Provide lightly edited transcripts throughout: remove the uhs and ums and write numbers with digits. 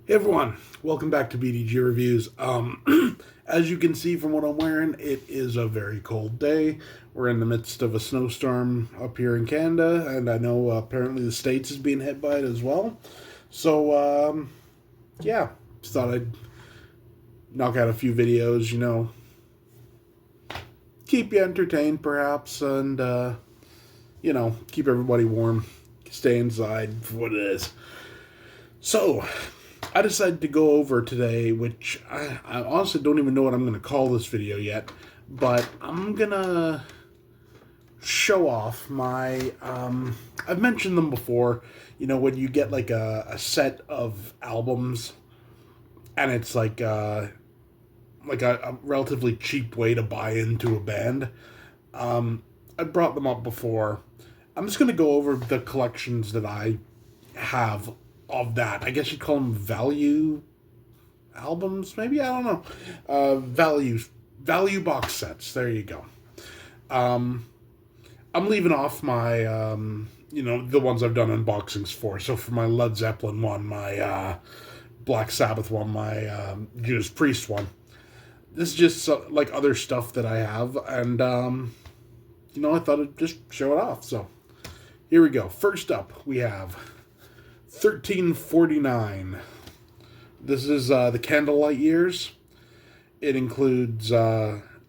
Hey everyone, welcome back to BDG Reviews. As you can see from what I'm wearing, it is a very cold day. We're in the midst of a snowstorm up here in Canada, and I know apparently the States is being hit by it as well. So, yeah, just thought I'd knock out a few videos, keep you entertained perhaps, and, keep everybody warm. Stay inside for what it is. So, I decided to go over today, which I honestly don't even know what I'm going to call this video yet, but I'm going to show off my. I've mentioned them before, when you get like a set of albums and it's like a relatively cheap way to buy into a band. I brought them up before. I'm just going to go over the collections that I have of that. I guess you'd call them value albums, maybe, I don't know. Value box sets. There you go. I'm leaving off my the ones I've done unboxings for. So for my Led Zeppelin one, my Black Sabbath one, my Judas Priest one. This is just like other stuff that I have, and I thought I'd just show it off. So here we go. First up, we have 1349. This is the Candlelight Years. It includes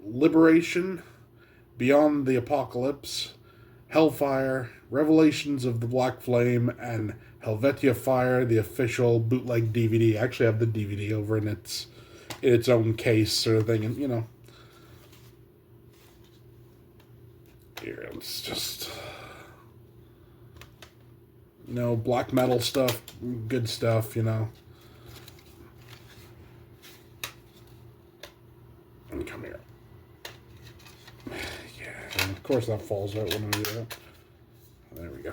Liberation, Beyond the Apocalypse, Hellfire, Revelations of the Black Flame, and Helvetia Fire, the official bootleg DVD. I actually have the DVD over in its own case sort of thing, and here it's just black metal stuff, good stuff. And come here. Yeah, and of course that falls out when I do that. There we go.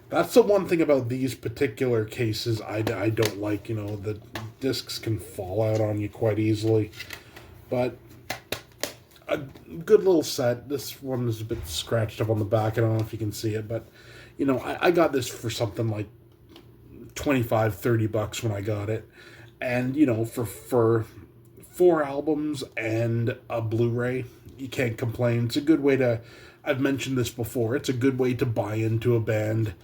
That's the one thing about these particular cases I don't like. The discs can fall out on you quite easily. But a good little set. This one is a bit scratched up on the back. I don't know if you can see it, but I got this for something like 25-30 bucks when I got it. And for 4 albums and a Blu-ray, you can't complain. It's a good way to, I've mentioned this before, it's a good way to buy into a band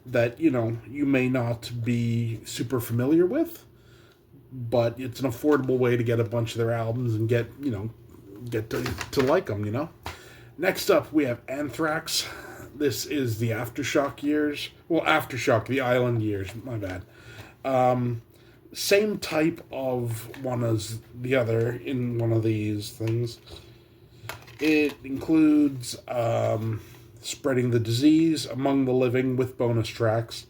that you may not be super familiar with, but it's an affordable way to get a bunch of their albums and get to like them. Next up, we have Anthrax. This is the Aftershock years. Well, Aftershock, the Island years, my bad. Same type of one as the other in one of these things. It includes Spreading the Disease, Among the Living with bonus tracks,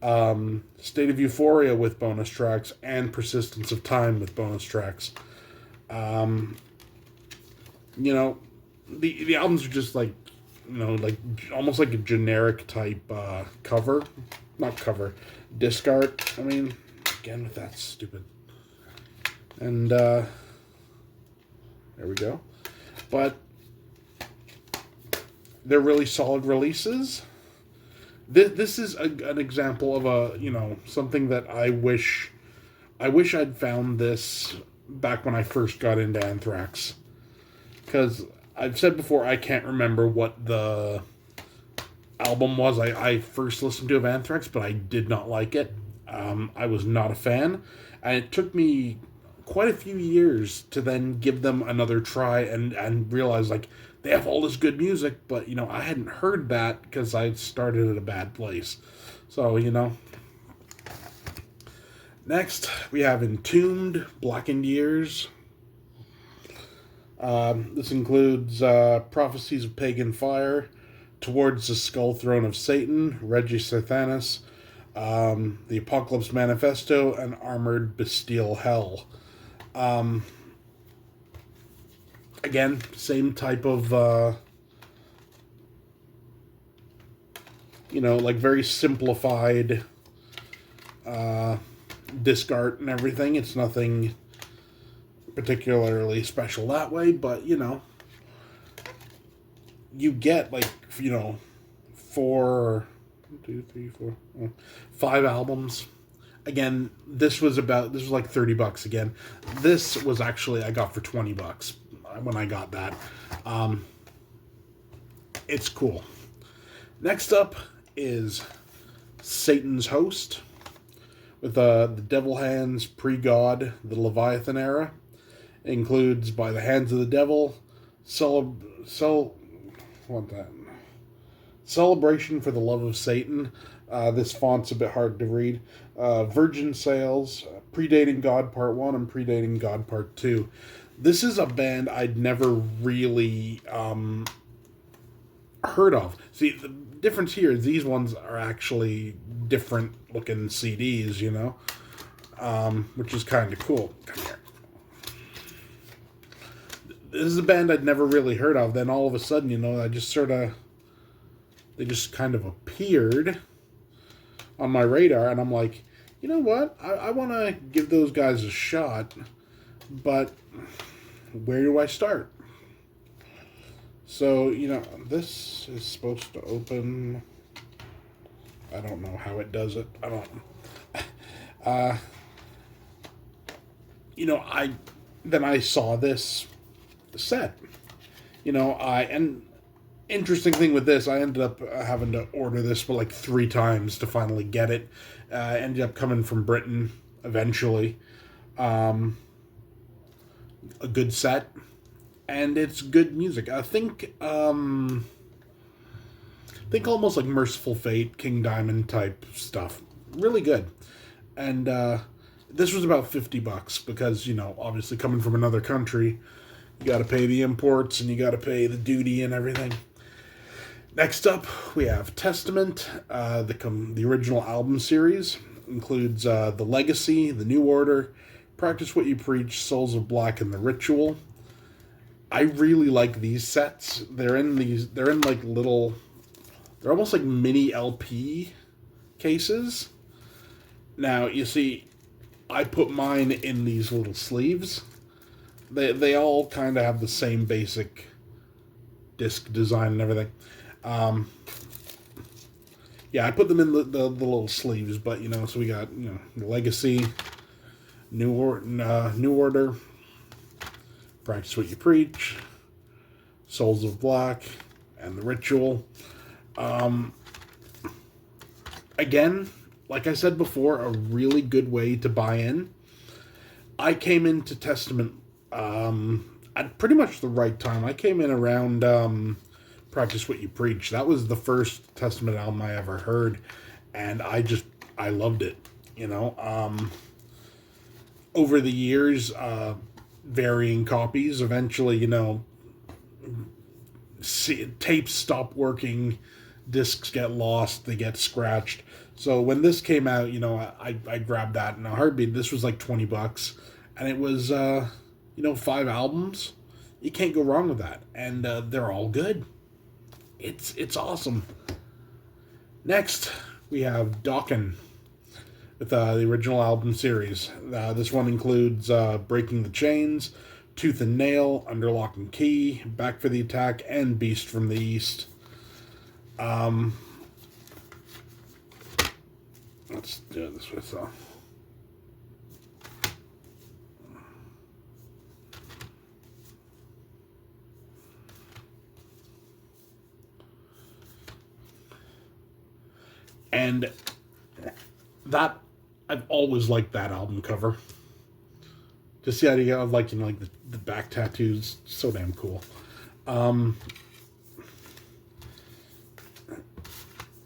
State of Euphoria with bonus tracks, and Persistence of Time with bonus tracks. The albums are just like, like almost like a generic type cover. Not cover, disc art. I mean, again with that stupid. And there we go. But they're really solid releases. This is an example of something that I wish I'd found this back when I first got into Anthrax. Because I've said before, I can't remember what the album was I first listened to of Anthrax, but I did not like it. I was not a fan, and it took me quite a few years to then give them another try and realize like they have all this good music, but I hadn't heard that because I started at a bad place. So next we have Entombed, Blackened Years. This includes Prophecies of Pagan Fire, Towards the Skull Throne of Satan, Regis Sathanas, The Apocalypse Manifesto, and Armored Bastille Hell. Again, same type of, like very simplified disc art and everything. It's nothing particularly special that way, but you get like 4, 1, 2, 3, 4, 5 albums Again, this was like $30 again. This was actually I got for $20 when I got that. Um, it's cool. Next up is Satan's Host with the Devil Hands pre-God, the Leviathan era. It includes By the Hands of the Devil, what that? Celebration for the Love of Satan. This font's a bit hard to read. Virgin Sales, Predating God Part 1 and Predating God Part 2. This is a band I'd never really heard of. See, the difference here is these ones are actually different looking CDs, you know, which is kind of cool. Come here. This is a band I'd never really heard of. Then all of a sudden, you know, they just kind of appeared on my radar, and I'm like, you know what? I want to give those guys a shot, but where do I start? So, you know, this is supposed to open. I don't know how it does it. I don't. You know, I saw this set. You know, and interesting thing with this, I ended up having to order this for like 3 times to finally get it. Ended up coming from Britain eventually. A good set, and it's good music. I think almost like Merciful Fate, King Diamond type stuff. Really good. And this was about $50 because, you know, obviously coming from another country, you got to pay the imports and you got to pay the duty and everything. Next up, we have Testament. The original album series includes The Legacy, The New Order, Practice What You Preach, Souls of Black, and The Ritual. I really like these sets. They're in like little, they're almost like mini LP cases. Now, you see, I put mine in these little sleeves. They all kind of have the same basic disc design and everything. Yeah, I put them in the little sleeves, but, you know, so we got, you know, Legacy, New Order, Practice What You Preach, Souls of Black, and The Ritual. Again, like I said before, a really good way to buy in. I came into Testament at pretty much the right time. I came in around Practice What You Preach. That was the first Testament album I ever heard, and I loved it, you know. Over the years, varying copies, eventually, you know, tapes stop working, discs get lost, they get scratched. So when this came out, you know, I grabbed that in a heartbeat. This was like $20, and it was, you know, 5 albums. You can't go wrong with that, and they're all good. It's awesome. Next, we have Dokken with the original album series. This one includes Breaking the Chains, Tooth and Nail, Under Lock and Key, Back for the Attack, and Beast from the East. Let's do this with and that I've always liked that album cover. Just the idea of, like, you know, like the back tattoos, so damn cool.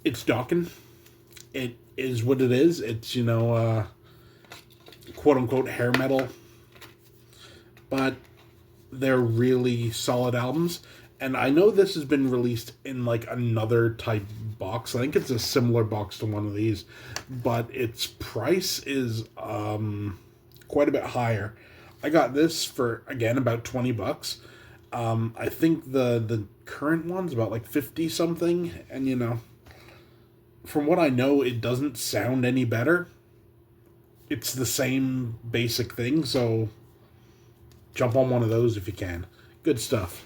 It's Dokken. It is what it is. It's, you know, quote unquote hair metal, but they're really solid albums. And I know this has been released in like another type box. I think it's a similar box to one of these, but its price is quite a bit higher. I got this for, again, about $20. I think the current one's about like 50 something, and, you know, from what I know, it doesn't sound any better. It's the same basic thing, so jump on one of those if you can. Good stuff.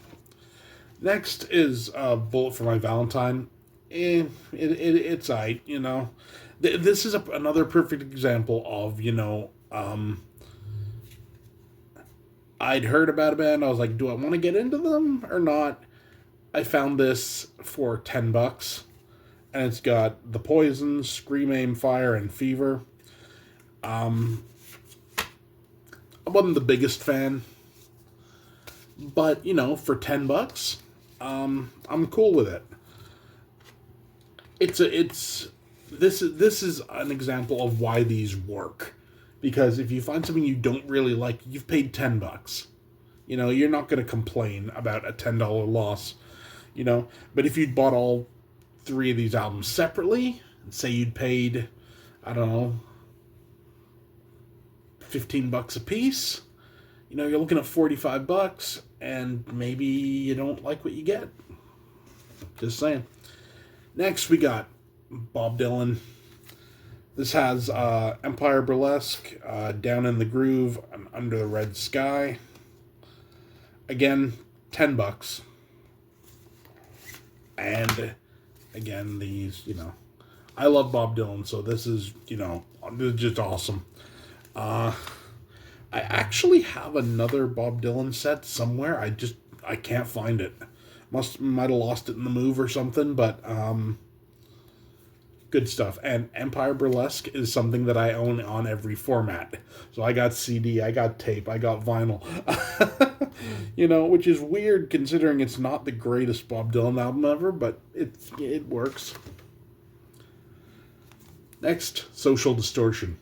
Next is Bullet for My Valentine. It's aight, you know. This is another perfect example of, I'd heard about a band. I was like, do I want to get into them or not? I found this for $10, and it's got The Poison, Scream, Aim, Fire, and Fever. I wasn't the biggest fan, but for $10, I'm cool with it. This is an example of why these work, because if you find something you don't really like, you've paid $10. You're not going to complain about a $10 loss. But if you'd bought all three of these albums separately, say you'd paid, I don't know, $15 a piece, you're looking at $45, and maybe you don't like what you get. Just saying. Next, we got Bob Dylan. This has Empire Burlesque, Down in the Groove, and Under the Red Sky. Again, $10. And again, these, I love Bob Dylan, so this is just awesome. I actually have another Bob Dylan set somewhere. I can't find it. Might have lost it in the move or something, but good stuff. And Empire Burlesque is something that I own on every format. So I got CD, I got tape, I got vinyl. Which is weird considering it's not the greatest Bob Dylan album ever, but it works. Next, Social Distortion.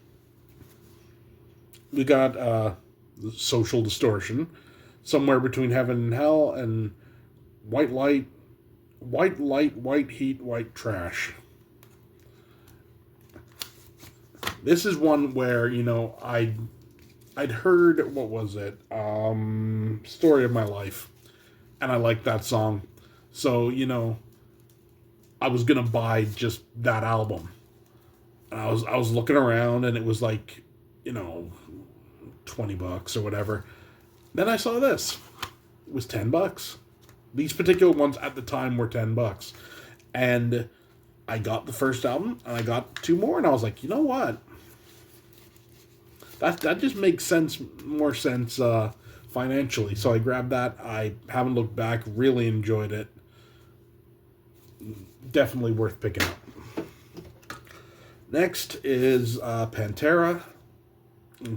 We got Social Distortion, Somewhere Between Heaven and Hell, and White Light, White Heat, White Trash. This is one where, I'd heard, what was it? Story of My Life. And I liked that song. So, I was going to buy just that album. And I was looking around, and it was like, $20 or whatever. Then I saw this. It was $10. These particular ones at the time were $10. And I got the first album, and I got two more, and I was like, you know what? That just makes more sense financially. So I grabbed that. I haven't looked back. Really enjoyed it. Definitely worth picking up. Next is Pantera,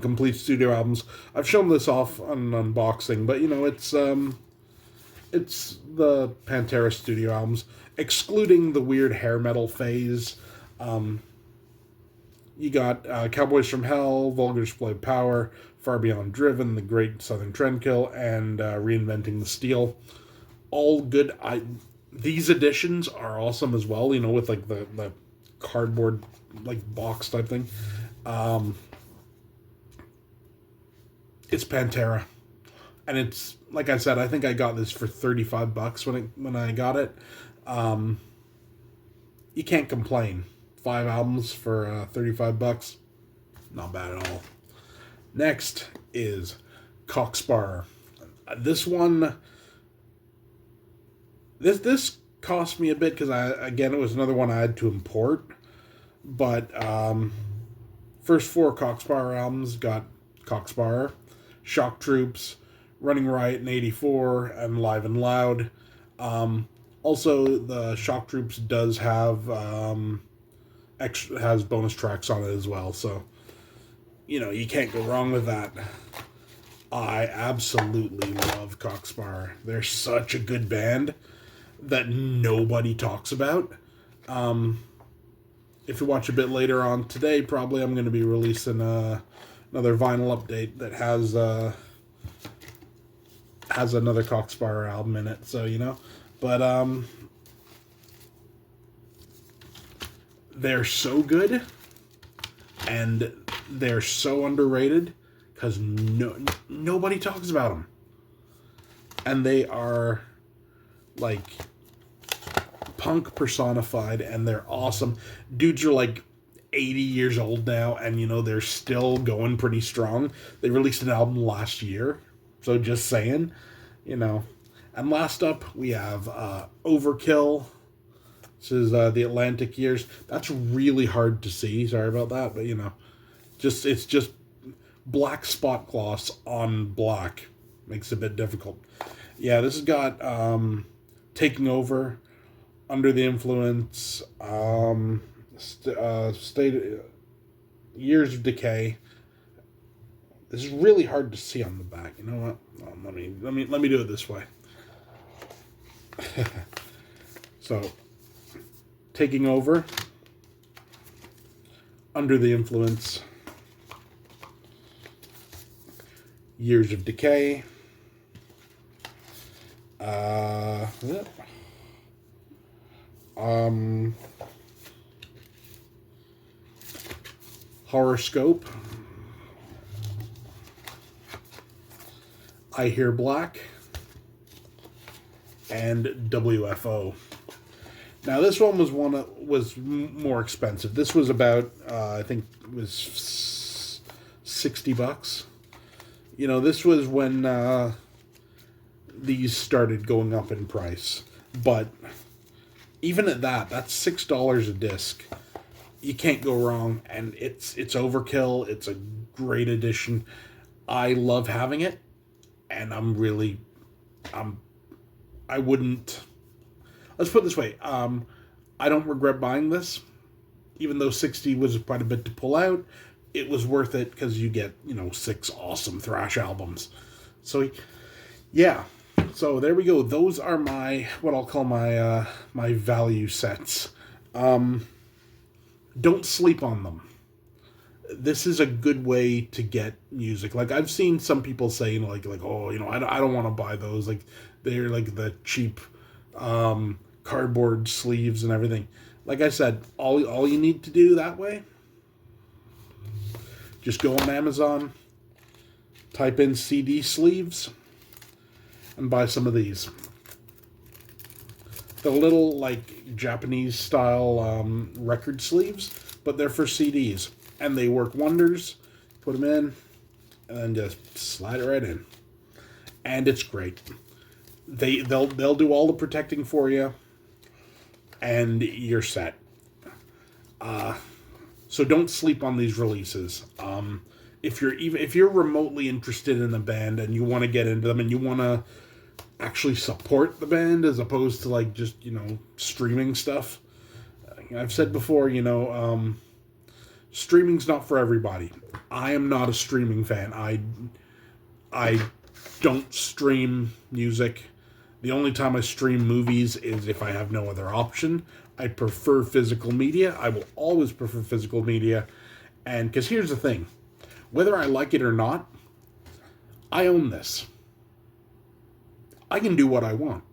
complete studio albums. I've shown this off on an unboxing, but it's the Pantera studio albums, excluding the weird hair metal phase. You got Cowboys from Hell, Vulgar Display of Power, Far Beyond Driven, The Great Southern Trendkill, and Reinventing the Steel. All good. These editions are awesome as well, with like the cardboard like box type thing. It's Pantera. And it's, like I said, I think I got this for $35 when I got it. You can't complain. 5 albums for $35. Not bad at all. Next is Cockspur. This one, this cost me a bit because it was another one I had to import. But first 4 Cockspur albums got Cockspur, Shock Troops, Running Riot in '84, and Live and Loud. Also, the Shock Troops does have has bonus tracks on it as well, so you can't go wrong with that. I absolutely love Cockspur. They're such a good band that nobody talks about. If you watch a bit later on today, probably I'm going to be releasing another vinyl update that has another Cockspur album in it, so but they're so good, and they're so underrated because nobody talks about them, and they are like punk personified, and they're awesome. Dudes are like 80 years old now, and they're still going pretty strong. They released an album last year, so just saying, And last up we have Overkill, This is the Atlantic Years. That's really hard to see. Sorry about that, but it's just black spot gloss on black. Makes it a bit difficult. Yeah, this has got Taking Over, Under the Influence, State Years of Decay. This is really hard to see on the back. You know what? Let me do it this way. So, Taking Over, Under the Influence, Years of Decay, Horoscope, I Hear Black, and WFO. Now this one was more expensive. This was about I think it was $60. This was when these started going up in price. But even at that, that's $6 a disc. You can't go wrong, and it's overkill. It's a great addition. I love having it, and I wouldn't. Let's put it this way. I don't regret buying this, even though 60 was quite a bit to pull out. It was worth it because you get 6 awesome thrash albums. So, yeah. So there we go. Those are what I'll call my value sets. Don't sleep on them. This is a good way to get music. Like I've seen some people say, oh, I don't want to buy those. Like they're like the cheap cardboard sleeves and everything. Like I said, all you need to do that way, just go on Amazon, type in CD sleeves, and buy some of these. The little like Japanese style record sleeves, but they're for CDs, and they work wonders. Put them in, and then just slide it right in, and it's great. They'll do all the protecting for you, and you're set. So don't sleep on these releases. If you're remotely interested in the band and you want to get into them and you want to actually support the band as opposed to like just streaming stuff, I've said before, streaming's not for everybody. I am not a streaming fan. I don't stream music. The only time I stream movies is if I have no other option. I prefer physical media. I will always prefer physical media. And because here's the thing. Whether I like it or not, I own this. I can do what I want.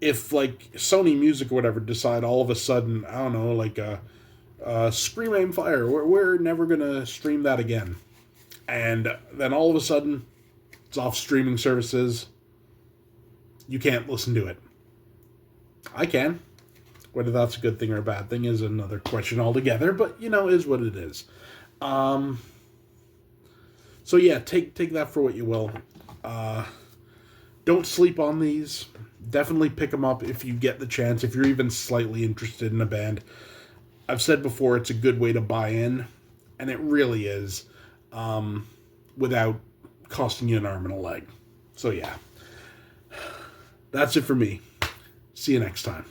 If, like, Sony Music or whatever decide all of a sudden, I don't know, like, Scream Aim Fire, we're never going to stream that again. And then all of a sudden, it's off streaming services. You can't listen to it. I can. Whether that's a good thing or a bad thing is another question altogether, but, is what it is. So yeah, take that for what you will. Don't sleep on these. Definitely pick them up if you get the chance, if you're even slightly interested in a band. I've said before, it's a good way to buy in, and it really is, without costing you an arm and a leg. So yeah. That's it for me. See you next time.